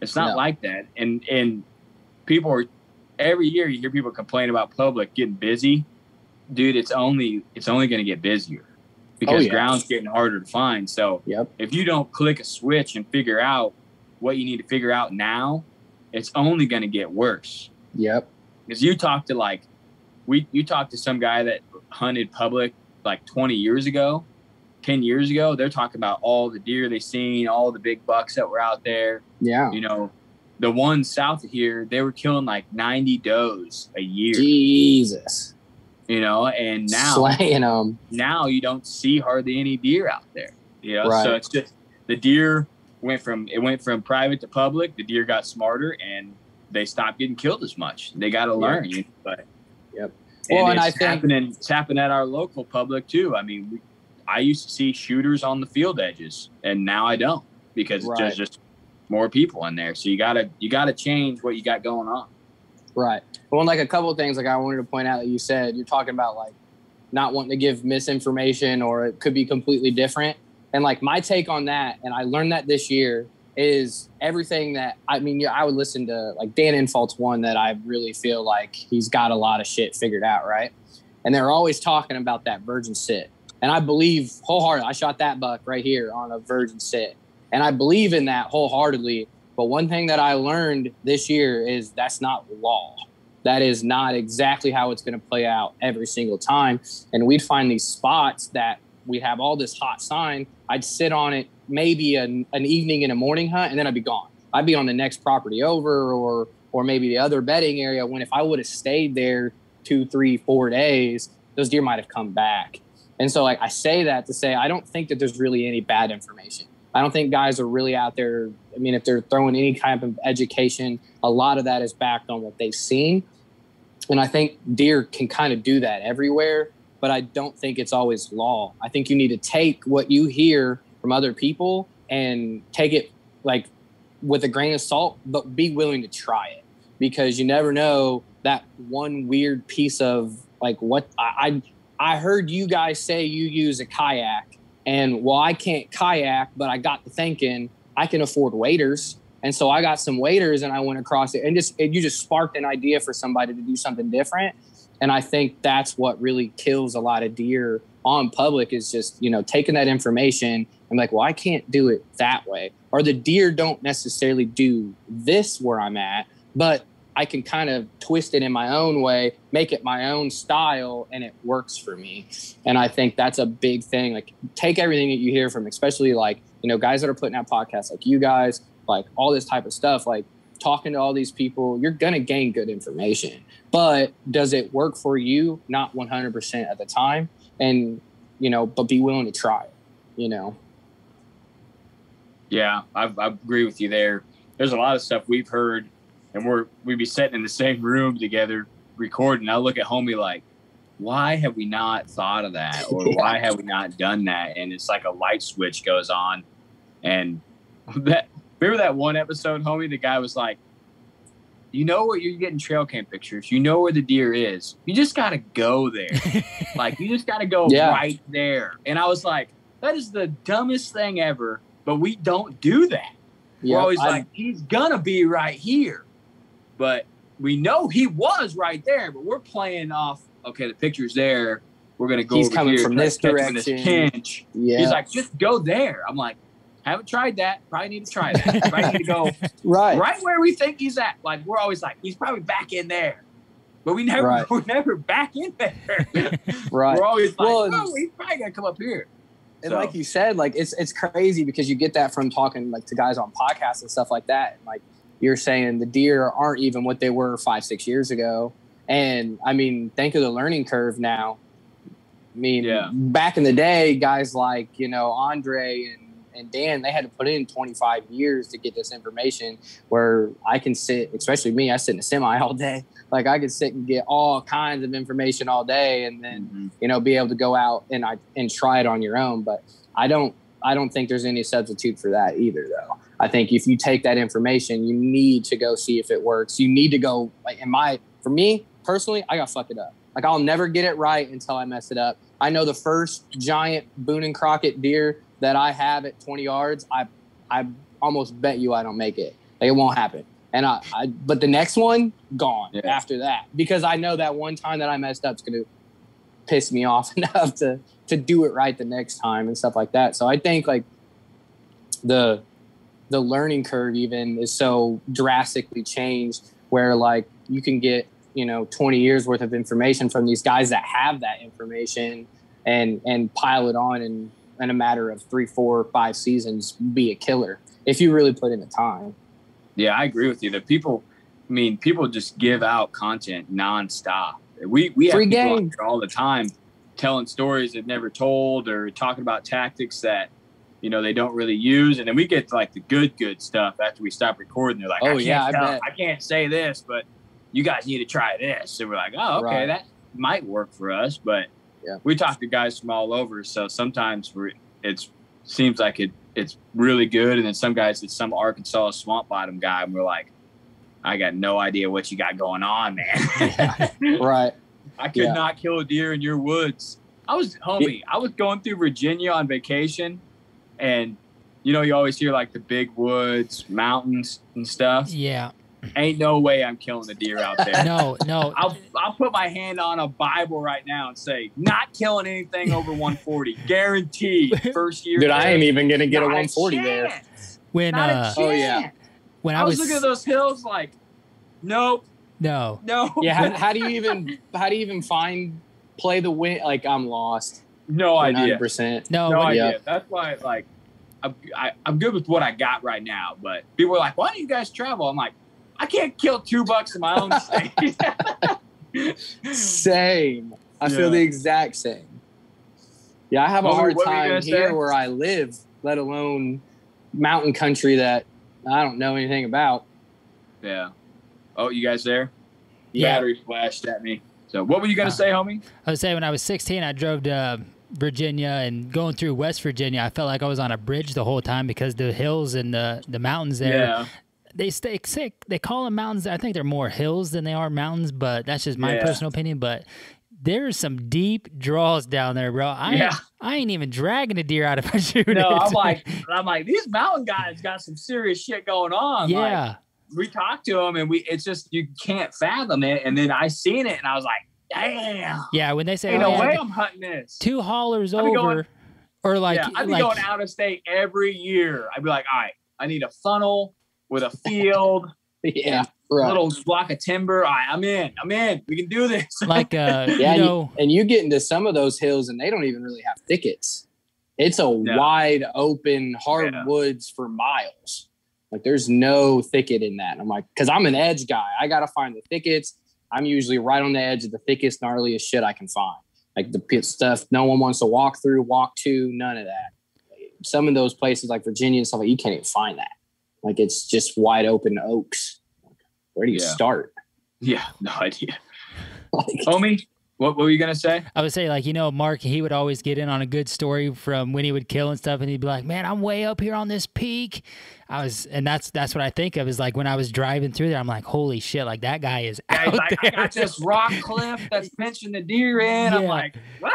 like that. And people are, every year you hear people complain about public getting busy. Dude, it's only going to get busier because ground's getting harder to find. So if you don't click a switch and figure out what you need to figure out now, it's only going to get worse. Because you talk to you talk to some guy that hunted public like 20 years ago, 10 years ago, they're talking about all the deer they seen, all the big bucks that were out there. You know, the ones south of here, they were killing like 90 does a year. Jesus. You know, and now slaying them. Now you don't see hardly any deer out there. You know, so it's just the deer went from private to public. The deer got smarter and they stopped getting killed as much. They got to learn. You know, but well, and it's happening at our local public too. I mean, I used to see shooters on the field edges, and now I don't because it's just more people in there. So you gotta change what you got going on. Right. Well, like a couple of things like I wanted to point out that you said, you're talking about like not wanting to give misinformation or it could be completely different. And like my take on that, and I learned that this year, is everything that, I mean, I would listen to like Dan Infalt's one that I really feel like he's got a lot of shit figured out. Right. And they're always talking about that virgin sit. And I believe wholeheartedly, I shot that buck right here on a virgin sit. And I believe in that wholeheartedly. But one thing that I learned this year is that's not law. That is not exactly how it's going to play out every single time. And we'd find these spots that we have all this hot sign. I'd sit on it maybe an evening in a morning hunt, and then I'd be gone. I'd be on the next property over or maybe the other bedding area when if I would have stayed there 2, 3, 4 days, those deer might have come back. And so like I say that to say I don't think that there's really any bad information. I don't think guys are really out there. I mean, if they're throwing any kind of education, a lot of that is backed on what they've seen. And I think deer can kind of do that everywhere, but I don't think it's always law. I think you need to take what you hear from other people and take it like with a grain of salt, but be willing to try it because you never know that one weird piece of like what I heard you guys say you use a kayak. And well, I can't kayak, but I got to thinking I can afford waders. And so I got some waders and I went across it and you just sparked an idea for somebody to do something different. And I think that's what really kills a lot of deer on public is just, you know, taking that information and like, well, I can't do it that way. Or the deer don't necessarily do this where I'm at, but I can kind of twist it in my own way, make it my own style, and it works for me. And I think that's a big thing. Like, take everything that you hear from, especially like, you know, guys that are putting out podcasts like you guys, like all this type of stuff. Like, talking to all these people, you're going to gain good information. But does it work for you? Not 100% at the time. And, but be willing to try it, Yeah, I agree with you there. There's a lot of stuff we've heard, and we'd be sitting in the same room together recording. I look at homie like, why have we not thought of that? Or why have we not done that? And it's like a light switch goes on. And remember that one episode, homie? The guy was like, where you're getting trail cam pictures. You know where the deer is. You just got to go there. Like, you just got to go right there. And I was like, that is the dumbest thing ever. But we don't do that. We're always like, he's going to be right here. But we know he was right there. But we're playing off, okay, the picture's there. We're going to go over here. He's coming from this direction. This pinch. Yeah. He's like, just go there. I'm like, haven't tried that. Probably need to try that. Probably need to go right where we think he's at. Like, we're always like, he's probably back in there. But we're never back in there. Right. We're always like, he's probably got to come up here. And like you said, like it's crazy because you get that from talking like to guys on podcasts and stuff like that. And like you're saying the deer aren't even what they were 5-6 years ago. And I mean, think of the learning curve now. I mean, back in the day, guys like, Andre and Dan, they had to put in 25 years to get this information where I can sit, especially me, I sit in a semi all day. Like I could sit and get all kinds of information all day and then, be able to go out and try it on your own. But I don't think there's any substitute for that either though. I think if you take that information, you need to go see if it works. You need to go like for me personally, I got fucked it up. Like I'll never get it right until I mess it up. I know the first giant Boone and Crockett deer that I have at 20 yards, I almost bet you I don't make it. Like, it won't happen. And but the next one, gone after that. Because I know that one time that I messed up is going to piss me off enough to do it right the next time and stuff like that. So I think like the learning curve even is so drastically changed where like you can get, 20 years worth of information from these guys that have that information and pile it on and in a matter of 3, 4, 5 seasons be a killer if you really put in the time. Yeah, I agree with you that people just give out content nonstop. We have people out here all the time telling stories they've never told or talking about tactics that, they don't really use. And then we get to like the good stuff after we stop recording. They're like, I can't say this, but you guys need to try this. So we're like, oh, okay, that might work for us. But we talk to guys from all over. So sometimes it seems like it's really good. And then some guys, it's some Arkansas swamp bottom guy. And we're like, I got no idea what you got going on, man. Right. I could not kill a deer in your woods. I was going through Virginia on vacation and, you always hear like the big woods, mountains and stuff. Yeah. Ain't no way I'm killing a deer out there. No. I'll put my hand on a Bible right now and say, not killing anything over 140. Guaranteed. First year. Dude, I ain't even going to get a 140 there. When I was looking at those hills like, nope. No. Yeah. How do you even play the wind? Like I'm lost. No idea. 100%. No idea. That's why like, I'm good with what I got right now, but people are like, why don't you guys travel? I'm like, I can't kill $2 in my own state. Same. I feel the exact same. Yeah, I have a hard time here where I live, let alone mountain country that I don't know anything about. Yeah. Oh, you guys there? Yeah. Battery flashed at me. So what were you going to say, homie? I was saying when I was 16, I drove to Virginia and going through West Virginia, I felt like I was on a bridge the whole time because the hills and the mountains there, they stay sick. They call them mountains. I think they're more hills than they are mountains, but that's just my personal opinion. But there's some deep draws down there, bro. I ain't even dragging a deer out if I shoot it. No, I'm like, these mountain guys got some serious shit going on. Yeah. Like, we talked to them and it's just, you can't fathom it. And then I seen it and I was like, damn. Yeah, when they say, ain't no way I'm hunting this. 2 haulers over, or like, I'd be going out of state every year. I'd be like, all right, I need a funnel with a field, a little block of timber. All right, I'm in. We can do this. Like, and you get into some of those hills and they don't even really have thickets. It's a wide open hardwoods for miles. Like there's no thicket in that. And I'm like, because I'm an edge guy. I got to find the thickets. I'm usually right on the edge of the thickest, gnarliest shit I can find. Like the pit stuff no one wants to walk through, walk to, none of that. Some of those places like Virginia and stuff, like you can't even find that. Like it's just wide open oaks. Where do you start? Yeah, no idea. Homie, what were you going to say? I would say, like, Mark, he would always get in on a good story from when he would kill and stuff, and he'd be like, man, I'm way up here on this peak. And that's what I think of is like when I was driving through there, I'm like, holy shit, like that guy is out there. I got this rock cliff that's pinching the deer in. Yeah. I'm like, what?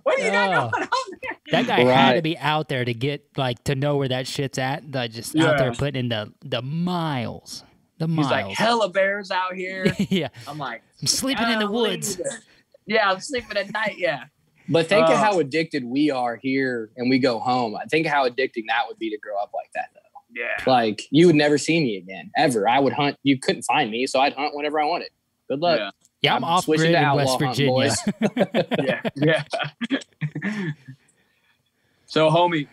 What do you got going on there? That guy had to be out there to get, like, to know where that shit's at. Just out there putting in the miles. He's like, hella bears out here. Yeah. I'm like, I'm sleeping in the woods. Yeah, I'm sleeping at night. Yeah. But think of how addicted we are here and we go home. I think how addicting that would be to grow up like that, though. Yeah. Like, you would never see me again, ever. I would hunt. You couldn't find me, so I'd hunt whenever I wanted. Good luck. Yeah, I'm off grid in West Virginia. Yeah. So, homie,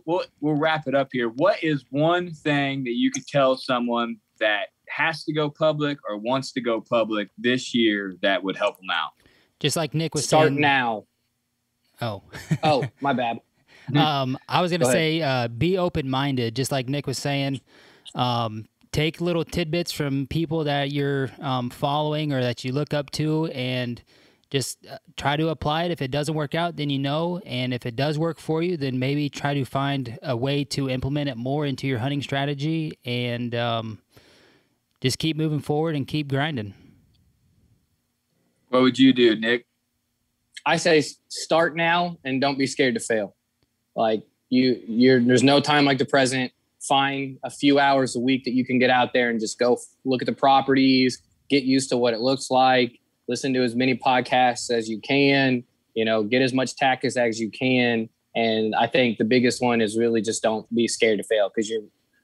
we'll wrap it up here. What is one thing that you could tell someone that has to go public or wants to go public this year that would help them out? Just like Nick was saying. Start now. Oh, my bad. I was going to say, be open-minded, just like Nick was saying. Take little tidbits from people that you're following or that you look up to and just try to apply it. If it doesn't work out, then and if it does work for you, then maybe try to find a way to implement it more into your hunting strategy and just keep moving forward and keep grinding. What would you do, Nick? I say start now and don't be scared to fail. Like there's no time like the present. Find a few hours a week that you can get out there and just go look at the properties, get used to what it looks like, listen to as many podcasts as you can, get as much tactics as you can. And I think the biggest one is really just don't be scared to fail, because you're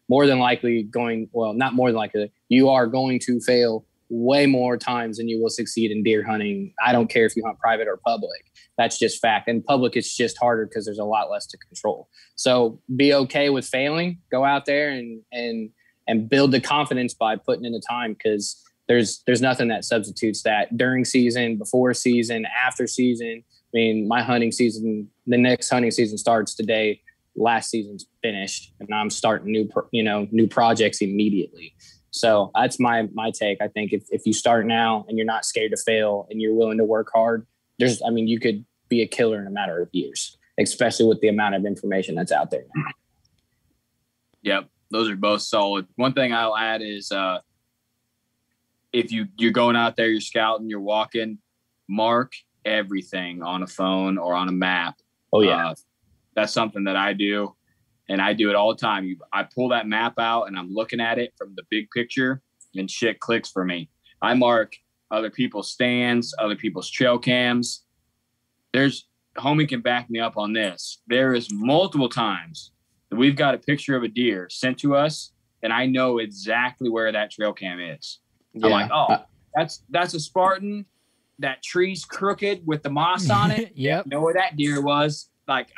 more than likely not more than likely, you are going to fail way more times than you will succeed in deer hunting. I don't care if you hunt private or public. That's just fact. And public, it's just harder because there's a lot less to control. So be okay with failing. Go out there and build the confidence by putting in the time, because there's nothing that substitutes that during season, before season, after season. I mean, my hunting season, the next hunting season starts today. Last season's finished, and I'm starting new projects immediately. So that's my take. I think if you start now and you're not scared to fail and you're willing to work hard, you could be a killer in a matter of years, especially with the amount of information that's out there now. Yep. Those are both solid. One thing I'll add is if you're going out there, you're scouting, you're walking, mark everything on a phone or on a map. Oh, yeah. That's something that I do. And I do it all the time. I pull that map out and I'm looking at it from the big picture and shit clicks for me. I mark other people's stands, other people's trail cams. Homie can back me up on this. There is multiple times that we've got a picture of a deer sent to us and I know exactly where that trail cam is. Yeah. I'm like, that's a Spartan. That tree's crooked with the moss on it. Yep. Know where that deer was. Like,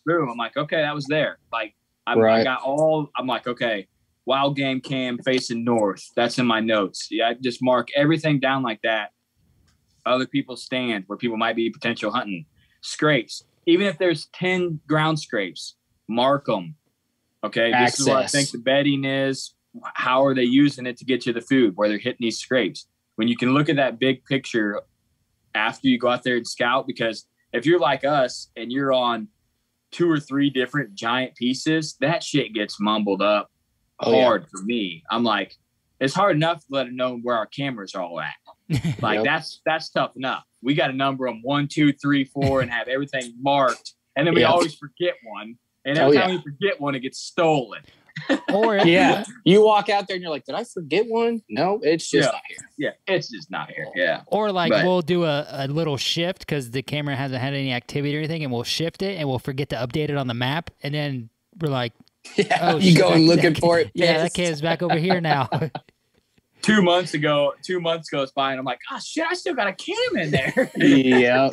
boom. I'm like, okay, that was there. Like, I got I'm like, okay, wild game cam facing north. That's in my notes. Yeah, I just mark everything down like that. Other people's stand where people might be potential hunting. Scrapes. Even if there's 10 ground scrapes, mark them. Okay, Access. This is what I think the bedding is. How are they using it to get you the food, where they're hitting these scrapes? When you can look at that big picture after you go out there and scout, because if you're like us and you're on 2 or 3 different giant pieces, that shit gets mumbled up hard for me. I'm like, it's hard enough to let them know where our cameras are all at. Like that's tough enough. We got to number them 1, 2, 3, 4 and have everything marked. And then we always forget one. And every time we forget one, it gets stolen. Or you walk out there and you're like, did I forget one? No, it's just not here. Yeah, it's just not here. Yeah. Or we'll do a little shift because the camera hasn't had any activity or anything, and we'll shift it and we'll forget to update it on the map, and then we're like, you go and looking for it. Yeah, that cam's back over here now. 2 months goes by and I'm like, oh shit, I still got a cam in there. Yeah.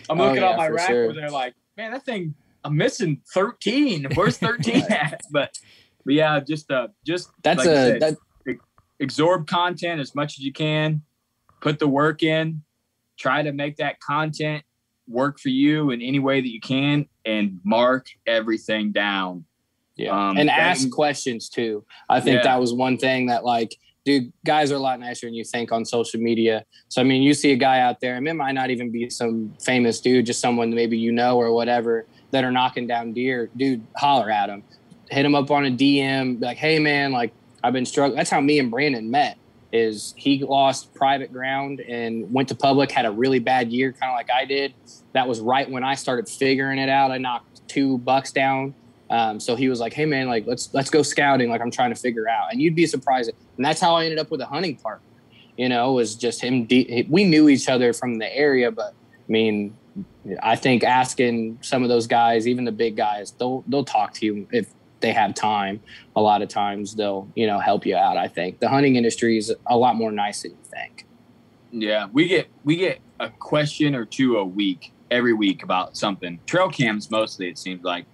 I'm looking at my rack where they're like, man, that thing, I'm missing 13. Where's 13 at? But But yeah, just that's like I said, absorb content as much as you can, put the work in, try to make that content work for you in any way that you can, and mark everything down. Yeah. And ask questions too. I think that was one thing that, like, dude, guys are a lot nicer than you think on social media. So, I mean, you see a guy out there, and it might not even be some famous dude, just someone that maybe you know or whatever, that are knocking down deer. Dude, holler at him. Hit him up on a DM, be like, hey, man, like, I've been struggling. That's how me and Brandon met, is he lost private ground and went to public, had a really bad year, kind of like I did. That was right when I started figuring it out. I knocked 2 bucks down. So he was like, hey, man, like, let's go scouting. Like, I'm trying to figure out. And you'd be surprised. And that's how I ended up with a hunting partner, you know, was just him. We knew each other from the area. But, I mean, I think asking some of those guys, even the big guys, they'll talk to you if they have time. A lot of times they'll, you know, help you out. I think the hunting industry is a lot more nice than you think. Yeah, we get a question or two a week, every week, about something. Trail cams mostly, it seems like.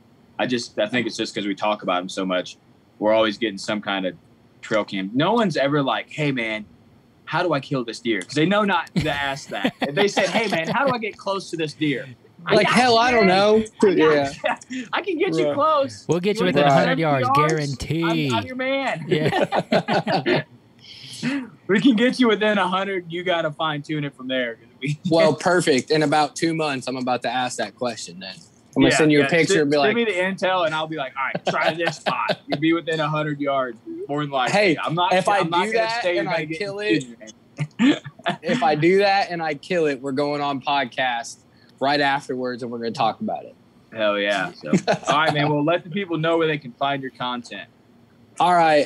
I think it's just because we talk about them so much. We're always getting some kind of trail cam. No one's ever like, hey, man, how do I kill this deer? Because they know not to ask that. If they said, hey, man, how do I get close to this deer? Like, hell, I don't know. Yeah. I can get you close. We'll get you within 100 yards, guaranteed. I'm your man. Yeah. We can get you within 100. You got to fine tune it from there. Well, perfect. In about 2 months, I'm about to ask that question then. I'm going to send you a picture and be like, send me the intel, and I'll be like, all right, try this spot. You'll be within 100 yards. More than likely. Hey, if I do that and I kill it, if I do that and I kill it, we're going on podcast right afterwards, and we're going to talk about it. Hell yeah. So, all right, man. Well, let the people know where they can find your content. All right.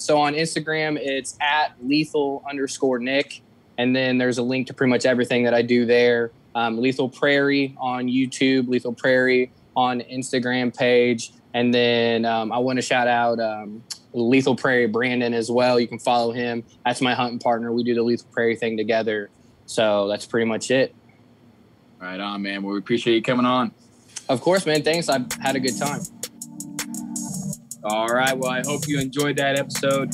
So on Instagram, it's at lethal_Nick. And then there's a link to pretty much everything that I do there. Lethal Prairie on YouTube, Lethal Prairie on Instagram page. And then I want to shout out Lethal Prairie Brandon as well. You can follow him. That's my hunting partner. We do the Lethal Prairie thing together. So that's pretty much it. Right on, man. Well, we appreciate you coming on. Of course, man. Thanks. I've had a good time. All right. Well, I hope you enjoyed that episode.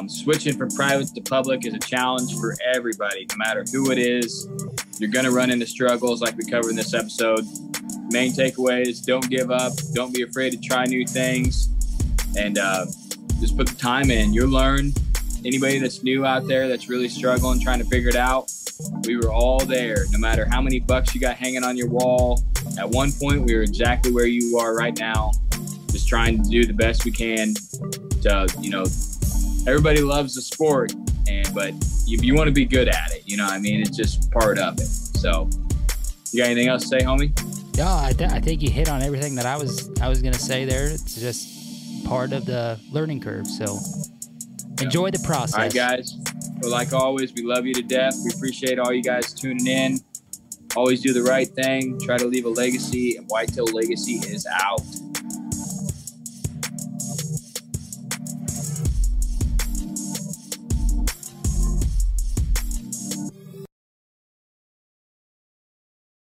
Switching from private to public is a challenge for everybody, no matter who it is. You're going to run into struggles like we covered in this episode. Main takeaways: don't give up. Don't be afraid to try new things. And just put the time in. You'll learn. Anybody that's new out there that's really struggling, trying to figure it out, we were all there. No matter how many bucks you got hanging on your wall, at one point we were exactly where you are right now, just trying to do the best we can to, you know, everybody loves the sport, but if you want to be good at it, you know what I mean? It's just part of it. So you got anything else to say, homie? No, I think you hit on everything that I was going to say there. It's just part of the learning curve. So enjoy the process. All right, guys. Well, like always, we love you to death. We appreciate all you guys tuning in. Always do the right thing. Try to leave a legacy, and Whitetail Legacy is out.